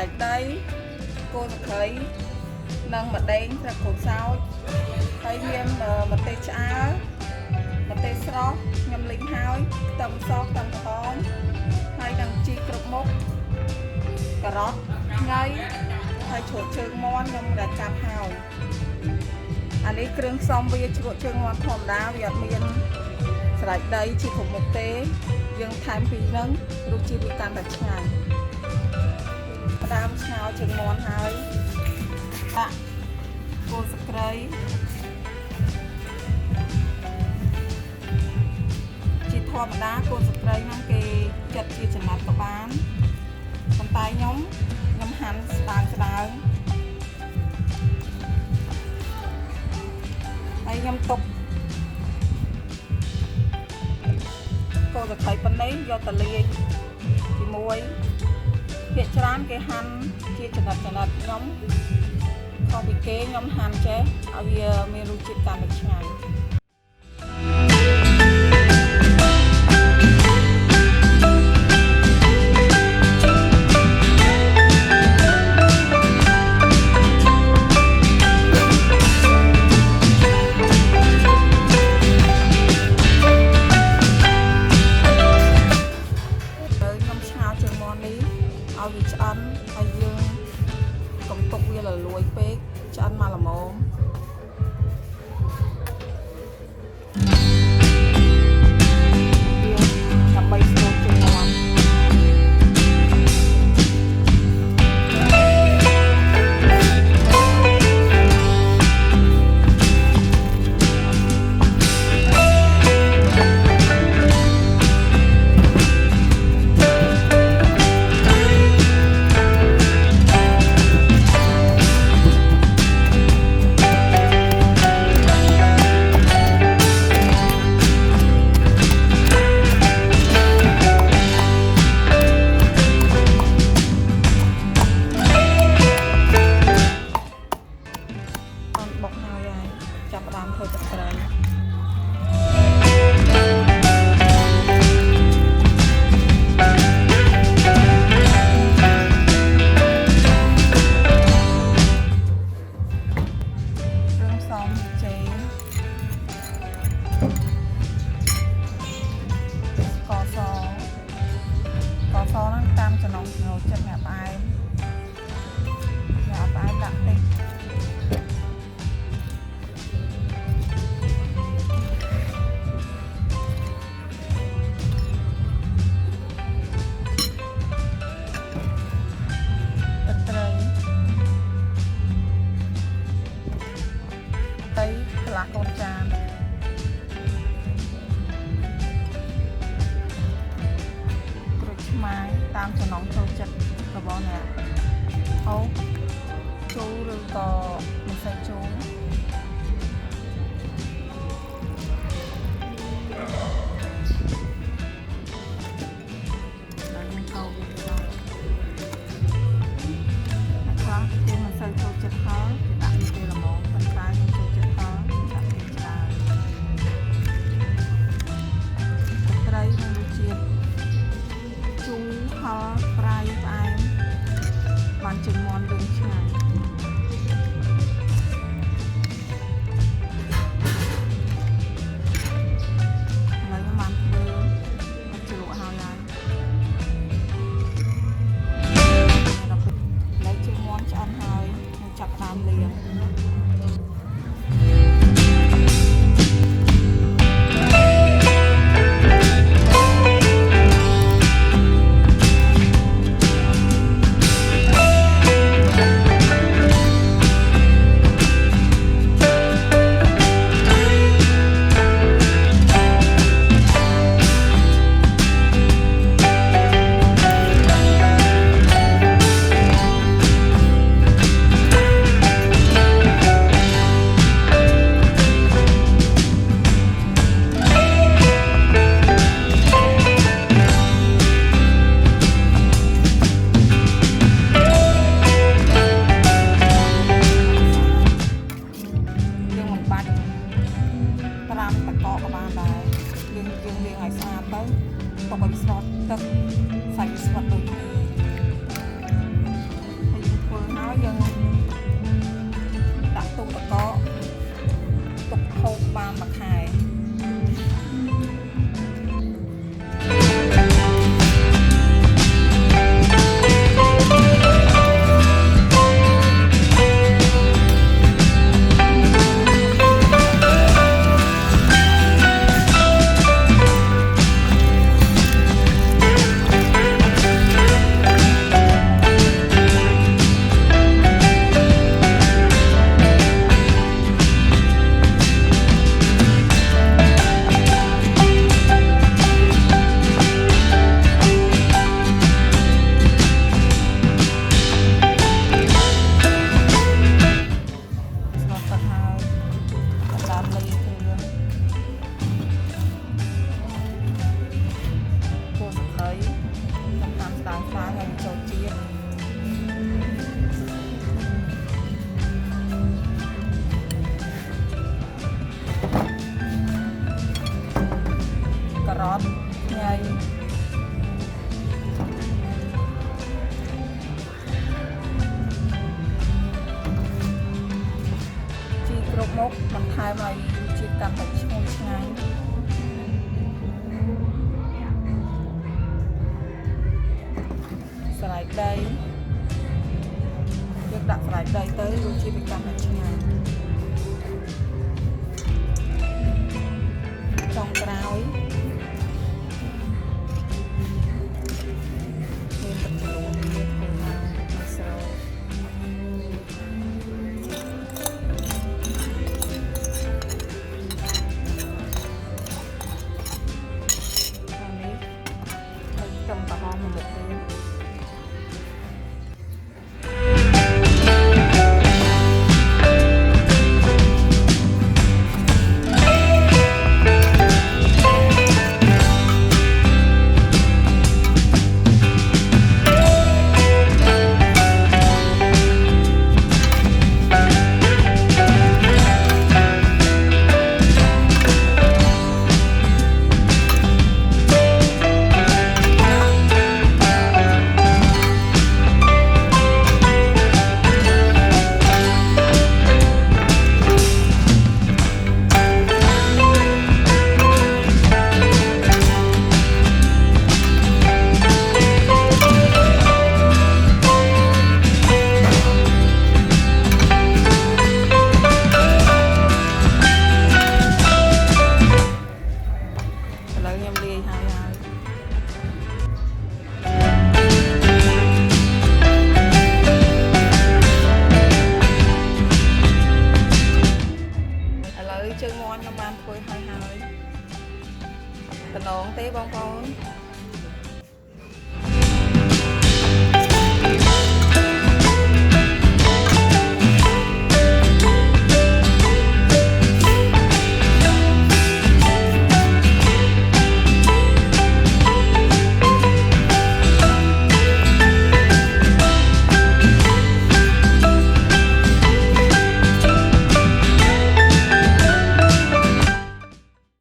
ស្រេចដីគល់ស្លឹកនិងម្ដេងស្លឹកក្រូចសើចហើយមានម្ទេសឆ្អើរម្ទេសស្រស់ខ្ញុំលីងហើយខ្ទឹមសខ្ទឹមក្រហមហើយនឹងជីគ្រប់មុខការ៉ុតថ្ងៃហើយជ្រក់ជើងមាន់ខ្ញុំđãចាប់ហើយអានេះគ្រឿងផ្សំវាជ្រក់ជើងមាន់ធម្មតាវាអត់មានស្រេចដីជាគ្រប់មុខទេយើងថែមពីហ្នឹងរសជាតិវាកាន់តែឆ្ងាញ់ដើមស្ងោរជើងមាន់ហើយដាក់គល់ស្លឹកជាធម្មតាគល់ស្លឹកហ្នឹងគេចិតជាចំណត់ក៏បានប៉ុន្តែខ្ញុំហាន់ស្ដើងហើយខ្ញុំទុកគល់ស្លឹកប៉ុណ្ណេះយកទៅលាយជាមួយភាគច្រើនគេហាន់ជាចំណិតខ្ញុំខុសពីគេខ្ញុំហាន់ចេះឲ្យវាមានរសជាតិកាន់តែឆ្ងាញ់ឲ្យវាឆ្អិនហើយយើងកុំទុកវាលលួយពេកឆ្អិនមកល្មមដើម្បីស្រូបជើងមាន់ចាប់ផ្ដើមធ្វើទឹកត្រីគ្រឿងផ្សំចេកស្ករសហ្នឹងតាមចំណង់ចំណូលចិត្តអ្នកផ្អែមដាក់តិចកន្លះកូនចានក្រូចឆ្មាយតាមចំណង់ចូលចិត្តរបស់អ្នកអូជូរឬក៏មិនសូវជូរដល់នឹងកោវាទៅนะคะគេមិនសូវចូលចិត្តហឹរគេដាក់វាទៅល្មមប៉ុន្តែខ្ញុំចូលចិត្តហឹរដាក់វាច្រើនត្រីនឹងរសជាតិជូរហឹរប្រៃផ្អែមបានជើងមាន់យើងឆ្ងាញ់ហើយបានធ្វើជ្រក់ហើយហើយជើងមាន់ឆ្អិនហើយខ្ញុំចាប់តាមលាងទុកឲ្យស្ងោរទឹកសាច់ស្វិតដូចនេះ ហើយយើងដាក់ទុំតកទុកហូបបានមួយខែការ៉ុតញ៉ៃជីគ្រប់មុខបន្ថែមឲ្យជាកាន់តែឈ្ងុយឆ្ងាញ់សណ្តែកដីយើងដាក់សណ្តែកដីទៅរសជាតិវាកាន់តែឆ្ងាញ់ចុងក្រោយមានទឹកជ្រលក់មានធ្វើមកស្រោនេះហើយចំក្រហមមួយមុខទៀតជើងមាន់ខ្ញុំបានធ្វើហើយតំណងទេបងប្អូន